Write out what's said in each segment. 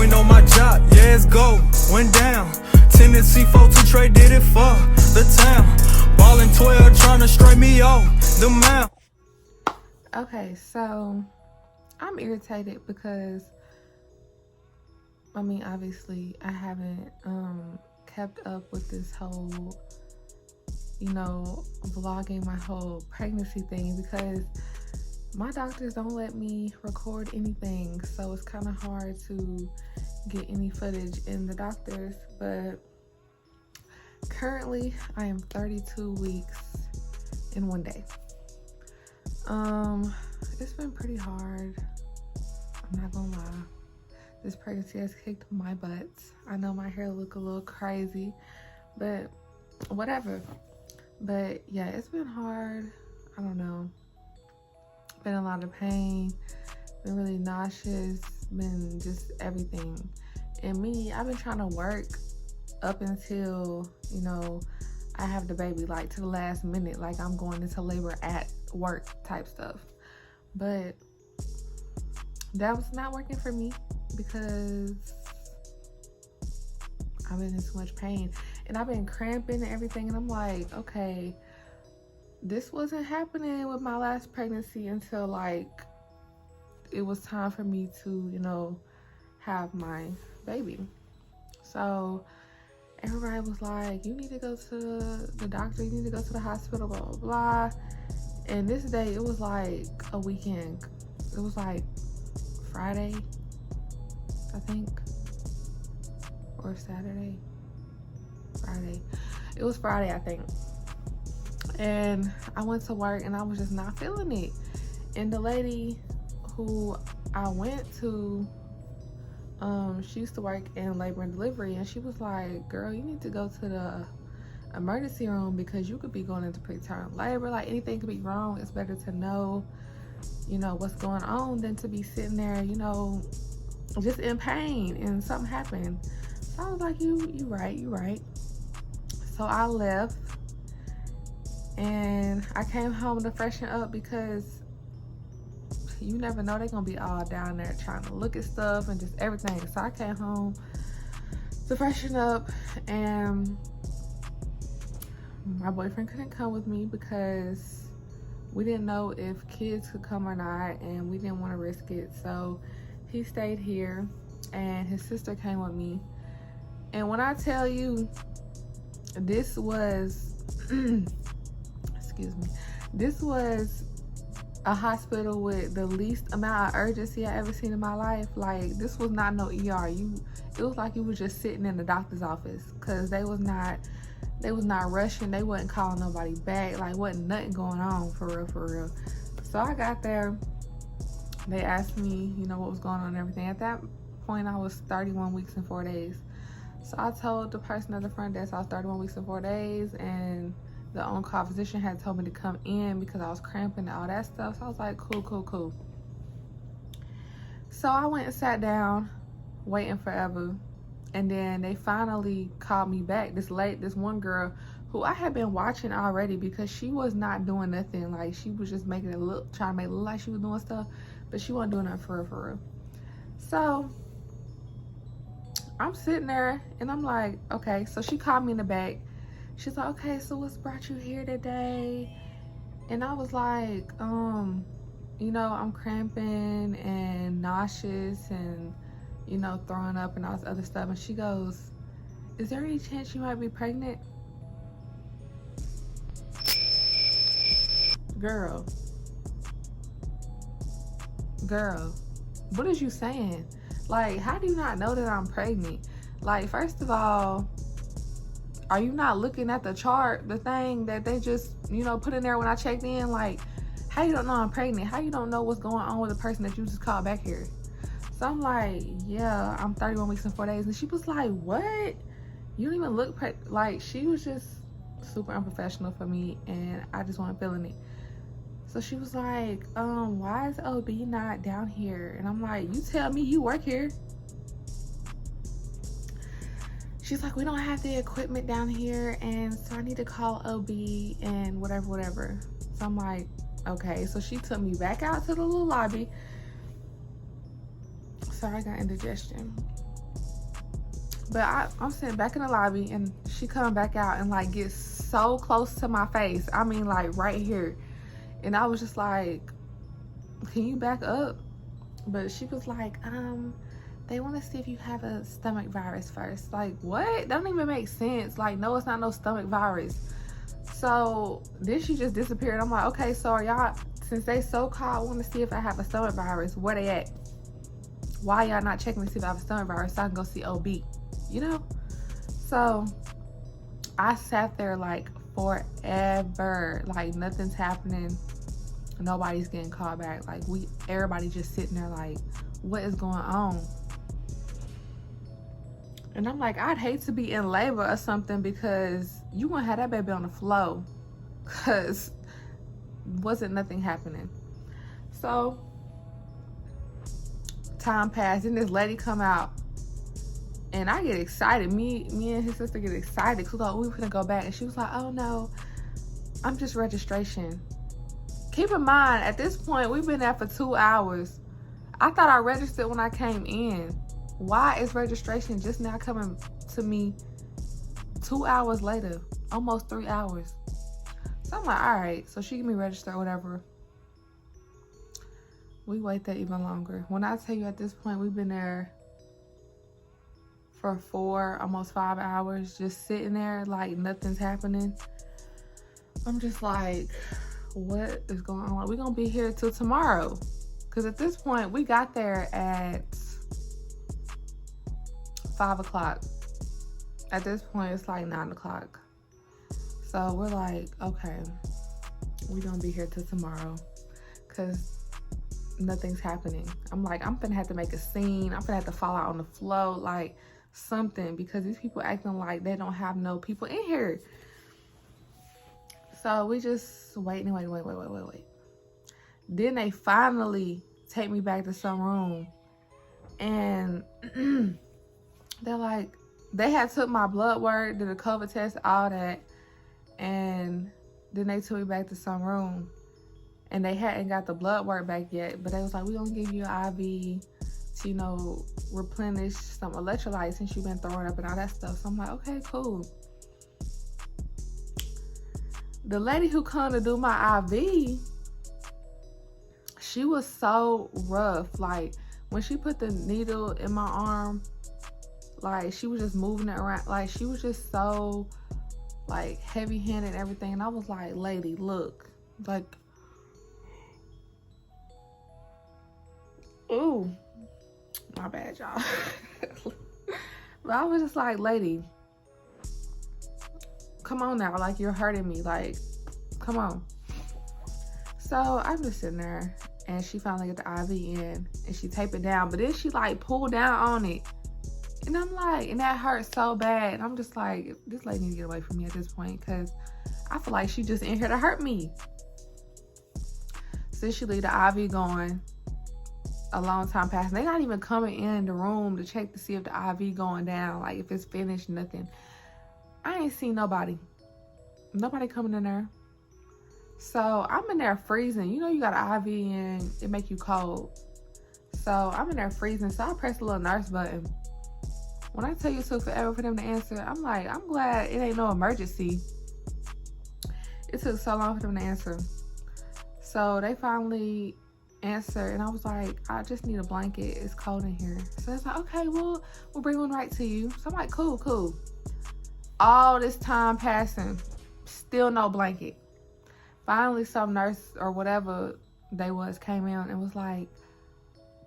queen on my job, yeah, it's gold. Went down. Tennessee folks who trade did it for the town. Ballin' 12, tryna straight me off the mount. Okay, so I'm irritated because, I mean, obviously I haven't kept up with this whole, vlogging my whole pregnancy thing, because my doctors don't let me record anything, so it's kind of hard to get any footage in the doctors. But currently I am 32 weeks in 1 day. It's been pretty hard, I'm not gonna lie. This pregnancy has kicked my butt. I know my hair look a little crazy, but whatever. But yeah, it's been hard. I don't know, been a lot of pain, been really nauseous, been just everything. And me, I've been trying to work up until, I have the baby, like to the last minute, like I'm going into labor at work type stuff. But that was not working for me because I've been in so much pain and I've been cramping and everything. And I'm like, okay, this wasn't happening with my last pregnancy until like it was time for me to, have my baby. So everybody was like, you need to go to the doctor, you need to go to the hospital, blah, blah, blah. And this day, it was like a weekend. It was like Friday, I think, or Saturday. Friday. It was Friday, I think. And I went to work and I was just not feeling it. And the lady who I went to, she used to work in labor and delivery, and she was like, girl, you need to go to the emergency room because you could be going into preterm labor. Like, anything could be wrong. It's better to know, what's going on than to be sitting there, just in pain and something happened. So I was like, you right. So I left and I came home to freshen up because you never know, they're gonna be all down there trying to look at stuff and just everything. So I came home to freshen up, and my boyfriend couldn't come with me because we didn't know if kids could come or not, and we didn't want to risk it. So he stayed here and his sister came with me. And when I tell you, this was excuse me, this was a hospital with the least amount of urgency I ever seen in my life. Like, this was not no ER. It was like you was just sitting in the doctor's office, because they was not rushing. They wasn't calling nobody back. Like, wasn't nothing going on, for real. So I got there. They asked me, what was going on and everything. At that point, I was 31 weeks and 4 days. So I told the person at the front desk I was 31 weeks and 4 days, and the on-call physician had told me to come in because I was cramping and all that stuff. So I was like, cool. So I went and sat down, waiting forever. And then they finally called me back. This one girl who I had been watching already, because she was not doing nothing. Like, she was just trying to make it look like she was doing stuff, but she wasn't doing nothing for real. So I'm sitting there and I'm like, okay. So she called me in the back. She's like, okay, so what's brought you here today? And I was like, I'm cramping and nauseous and, throwing up and all this other stuff. And she goes, is there any chance you might be pregnant? Girl, what is you saying? Like, how do you not know that I'm pregnant? Like, first of all, are you not looking at the chart, the thing that they just, put in there when I checked in? Like, how you don't know I'm pregnant? How you don't know what's going on with the person that you just called back here? So I'm like, yeah, I'm 31 weeks and 4 days. And she was like, what? You don't even look like, she was just super unprofessional for me, and I just wasn't feeling it. So she was like, why is OB not down here? And I'm like, you tell me, you work here. She's like, we don't have the equipment down here, and so I need to call OB and whatever. So I'm like, okay. So she took me back out to the little lobby. Sorry, I got indigestion. But I'm sitting back in the lobby, and she come back out and like gets so close to my face. I mean, like right here. And I was just like, can you back up? But she was like, they want to see if you have a stomach virus first. Like, what? That don't even make sense. Like, no, it's not no stomach virus. So then she just disappeared. I'm like, okay, so are y'all, since they so-called want to see if I have a stomach virus, where they at? Why y'all not checking to see if I have a stomach virus so I can go see OB? You know? So I sat there like forever. Like, nothing's happening. Nobody's getting called back. Like, everybody just sitting there like, what is going on? And I'm like, I'd hate to be in labor or something, because you wouldn't have that baby on the floor, because wasn't nothing happening. So time passed, and this lady come out, and I get excited. Me and his sister get excited because we were gonna go back, and she was like, oh no, I'm just registration. Keep in mind, at this point, we've been there for 2 hours. I thought I registered when I came in. Why is registration just now coming to me 2 hours later? Almost 3 hours. So I'm like, all right. So she get me registered or whatever. We wait there even longer. When I tell you, at this point, we've been there for 4, almost 5 hours, just sitting there like nothing's happening. I'm just like, what is going on? We're going to be here till tomorrow. Because at this point, we got there at 5 o'clock. At this point, it's like 9 o'clock. So we're like, okay, we're going to be here till tomorrow, because nothing's happening. I'm like, I'm going to have to make a scene. I'm going to have to fall out on the floor, like something, because these people acting like they don't have no people in here. So we just wait. Then they finally take me back to some room, and they're like, they had took my blood work, did a COVID test, all that, and then they took me back to some room, and they hadn't got the blood work back yet, but they was like, we gonna give you an IV to, you know, replenish some electrolytes since you've been throwing up and all that stuff. So I'm like, okay, cool. The lady who come to do my IV, she was so rough. Like, when she put the needle in my arm, like, she was just moving it around. Like, she was just so, like, heavy-handed and everything. And I was like, lady, look. Like, ooh. My bad, y'all. But I was just like, lady, come on now. Like, you're hurting me. Like, come on. So I'm just sitting there, and she finally get the IV in, and she taped it down. But then she, like, pulled down on it. And I'm like, and that hurt so bad. And I'm just like, this lady needs to get away from me at this point, because I feel like she just in here to hurt me. So she leave the IV going. A long time passing. They're not even coming in the room to check to see if the IV going down, like if it's finished, nothing. I ain't seen nobody coming in there. So I'm in there freezing. You know, you got an IV and it make you cold. So I'm in there freezing. So I press the little nurse button. When I tell you it took forever for them to answer, I'm like, I'm glad it ain't no emergency. It took so long for them to answer. So they finally answered, and I was like, I just need a blanket. It's cold in here. So it's like, okay, we'll bring one right to you. So I'm like, cool. All this time passing, still no blanket. Finally, some nurse or whatever they was came in and was like,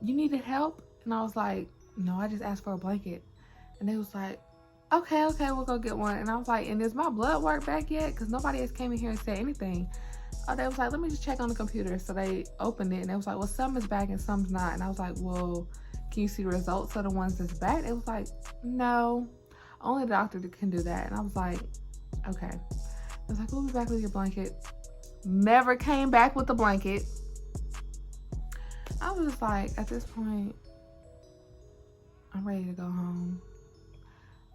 you needed help? And I was like, no, I just asked for a blanket. And they was like, okay, we'll go get one. And I was like, and is my blood work back yet? Because nobody else came in here and said anything. Oh, they was like, let me just check on the computer. So they opened it, and they was like, well, some is back and some's not. And I was like, well, can you see the results of the ones that's back? It was like, no, only the doctor can do that. And I was like, okay. I was like, we'll be back with your blanket. Never came back with the blanket. I was just like, at this point, I'm ready to go home.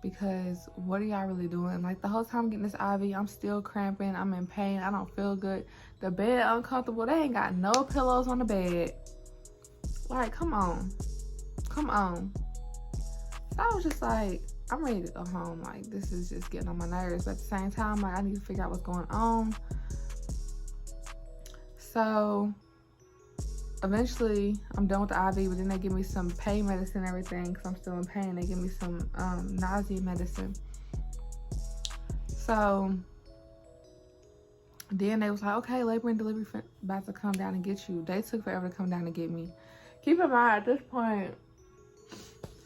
Because what are y'all really doing? Like, the whole time I'm getting this IV, I'm still cramping. I'm in pain. I don't feel good. The bed uncomfortable. They ain't got no pillows on the bed. Like, come on. So I was just like, I'm ready to go home. Like, this is just getting on my nerves. But at the same time, like, I need to figure out what's going on. So eventually I'm done with the IV, but then they give me some pain medicine and everything because I'm still in pain. They give me some nausea medicine. So then they was like, okay, labor and delivery about to come down and get you. They took forever to come down and get me. Keep in mind, at this point,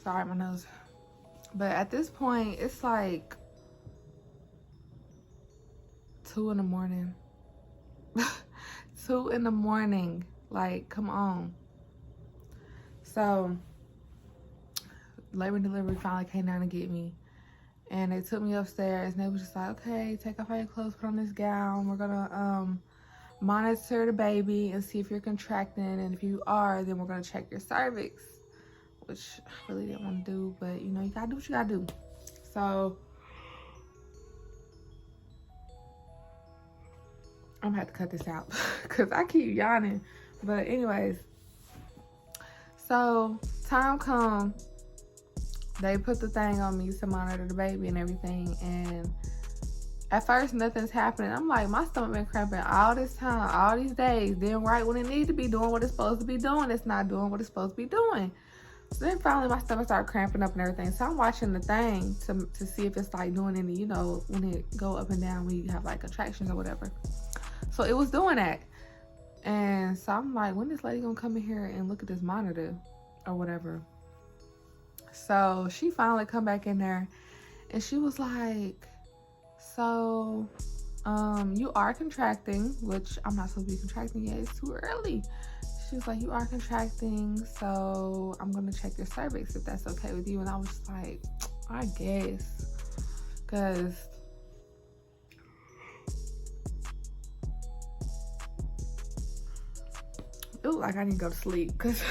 sorry, my nose. But at this point, it's like 2 in the morning. 2 in the morning. Like, come on. So labor and delivery finally came down to get me. And they took me upstairs, and they was just like, okay, take off all your clothes, put on this gown. We're gonna monitor the baby and see if you're contracting. And if you are, then we're gonna check your cervix, which I really didn't want to do, but you know, you gotta do what you gotta do. So I'm gonna have to cut this out because I keep yawning. But anyways, so time come. They put the thing on me to monitor the baby and everything. And at first, nothing's happening. I'm like, my stomach been cramping all this time, all these days. Then right when it needs to be doing what it's supposed to be doing, it's not doing what it's supposed to be doing. So then finally my stomach started cramping up and everything. So I'm watching the thing to see if it's like doing any, you know, when it go up and down, when you have like contractions or whatever. So it was doing that. And so I'm like, when this lady gonna come in here and look at this monitor or whatever? So she finally come back in there and she was like, so you are contracting, which I'm not supposed to be contracting yet, it's too early. She was like, you are contracting, so I'm gonna check your cervix if that's okay with you. And I was just like, I guess, because it looked like I need to go to sleep because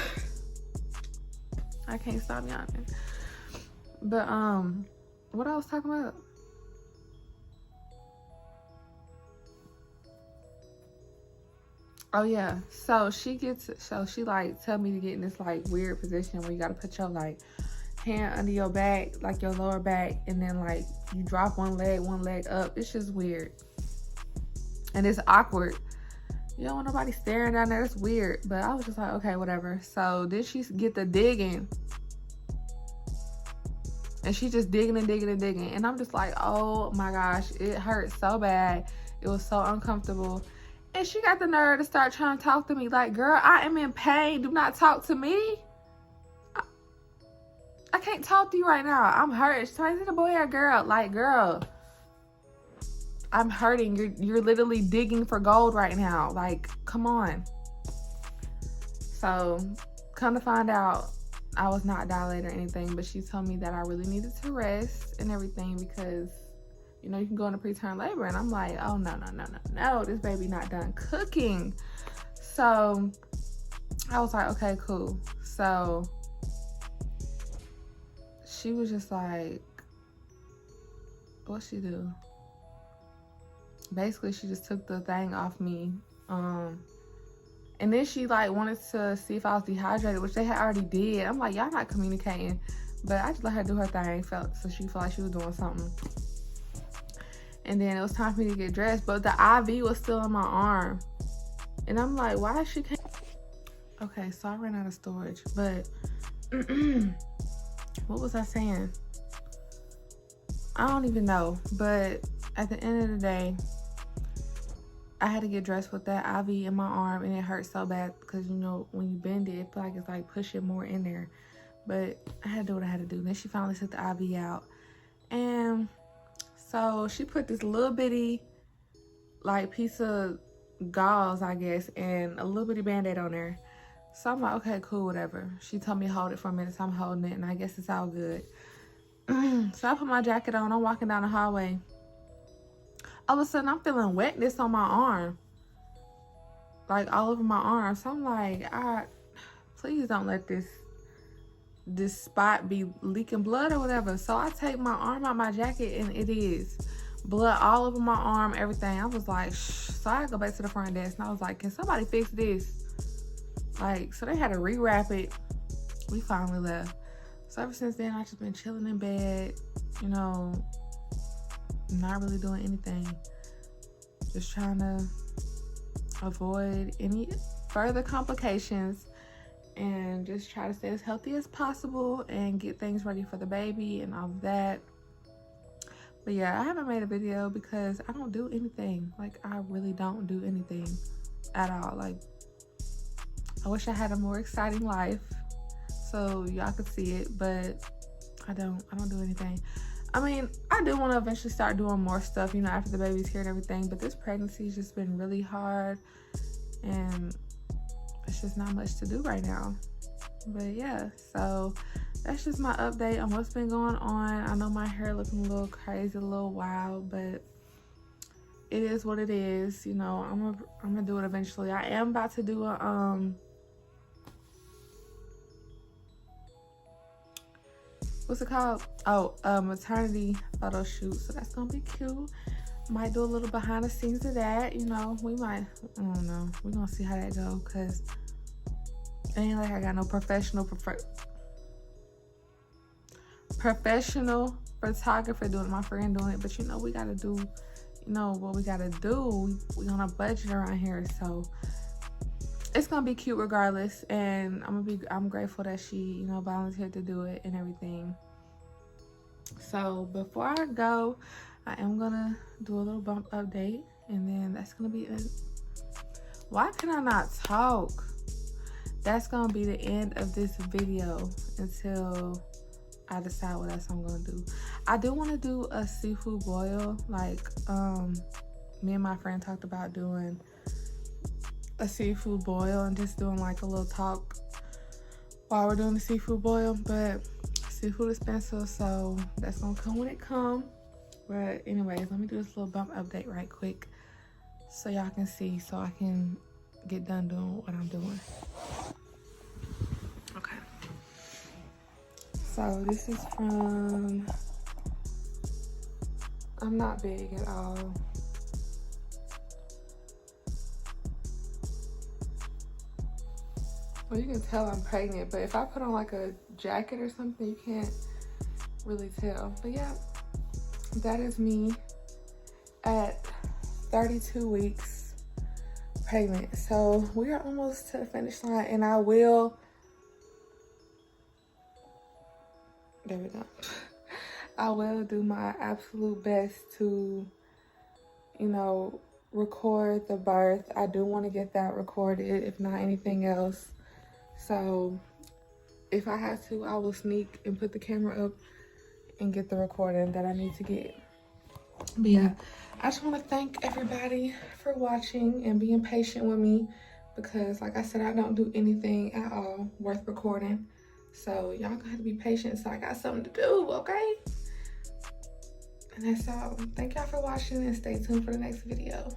I can't stop yawning. But what I was talking about? Oh yeah. So she like tell me to get in this like weird position where you gotta put your like hand under your back, like your lower back, and then like you drop one leg up. It's just weird. And it's awkward. You don't want nobody staring down there. It's weird. But I was just like, okay, whatever. So then she get the digging. And she just digging and digging and digging. And I'm just like, oh my gosh, it hurt so bad. It was so uncomfortable. And she got the nerve to start trying to talk to me. Like, girl, I am in pain. Do not talk to me. I can't talk to you right now. I'm hurt. She's like, is it a boy or a girl? Like, girl, I'm hurting. You're literally digging for gold right now. Like, come on. So, come to find out, I was not dilated or anything, but she told me that I really needed to rest and everything because, you know, you can go into preterm labor. And I'm like, oh, no, this baby not done cooking. So I was like, okay, cool. So she was just like, what'd she do? Basically, she just took the thing off me. And then she like wanted to see if I was dehydrated, which they had already did. I'm like, y'all not communicating. But I just let her do her thing, so she felt like she was doing something. And then it was time for me to get dressed, but the IV was still in my arm. And I'm like, why is she can't? Okay, so I ran out of storage, but what was I saying? I don't even know. But at the end of the day, I had to get dressed with that IV in my arm, and it hurt so bad because, you know, when you bend it, it feel like it's like pushing more in there. But I had to do what I had to do. Then she finally took the IV out. And so she put this little bitty like piece of gauze, I guess, and a little bitty band-aid on there. So I'm like, okay, cool, whatever. She told me to hold it for a minute, so I'm holding it, and I guess it's all good. So I put my jacket on. I'm walking down the hallway. All of a sudden, I'm feeling wetness on my arm. Like, all over my arm. So I'm like, please don't let this spot be leaking blood or whatever. So I take my arm out my jacket, and it is blood all over my arm, everything. I was like, shh. So I go back to the front desk, and I was like, can somebody fix this? Like, so they had to rewrap it. We finally left. So ever since then, I just been chilling in bed, you know, not really doing anything. Just trying to avoid any further complications and just try to stay as healthy as possible and get things ready for the baby and all of that. But yeah, I haven't made a video because I don't do anything. Like, I really don't do anything at all. Like, I wish I had a more exciting life so y'all could see it, but I don't do anything. I mean, I do want to eventually start doing more stuff, you know, after the baby's here and everything, but this pregnancy has just been really hard and it's just not much to do right now. But yeah, so that's just my update on what's been going on. I know my hair looking a little crazy, a little wild, but it is what it is. You know, I'm gonna do it eventually. I am about to do a what's it called? Oh, maternity photo shoot. So that's gonna be cute. Might do a little behind the scenes of that. You know, we might. I don't know. We're gonna see how that go, cause it ain't like I got no professional photographer doing it. My friend doing it, but you know, we gotta do, you know, what we gotta do. We on a budget around here, so it's gonna be cute regardless. And I'm grateful that she, you know, volunteered to do it and everything. So before I go, I am gonna do a little bump update, and then that's gonna be it. Why can I not talk? That's gonna be the end of this video until I decide what else I'm gonna do. I do want to do a seafood boil. Like, me and my friend talked about doing a seafood boil and just doing like a little talk while we're doing the seafood boil. But seafood is expensive, so that's gonna come when it comes. But anyways, let me do this little bump update right quick so y'all can see, so I can get done doing what I'm doing. Okay. So this is from, I'm not big at all. Well, you can tell I'm pregnant, but if I put on like a jacket or something, you can't really tell. But yeah, that is me at 32 weeks pregnant. So we are almost to the finish line, and I will, there we go. I will do my absolute best to, you know, record the birth. I do want to get that recorded, if not anything else. So if I have to, I will sneak and put the camera up and get the recording that I need to get. But yeah, I just want to thank everybody for watching and being patient with me, because like I said, I don't do anything at all worth recording. So y'all gonna have to be patient, so I got something to do, okay? And that's all. Thank y'all for watching, and stay tuned for the next video.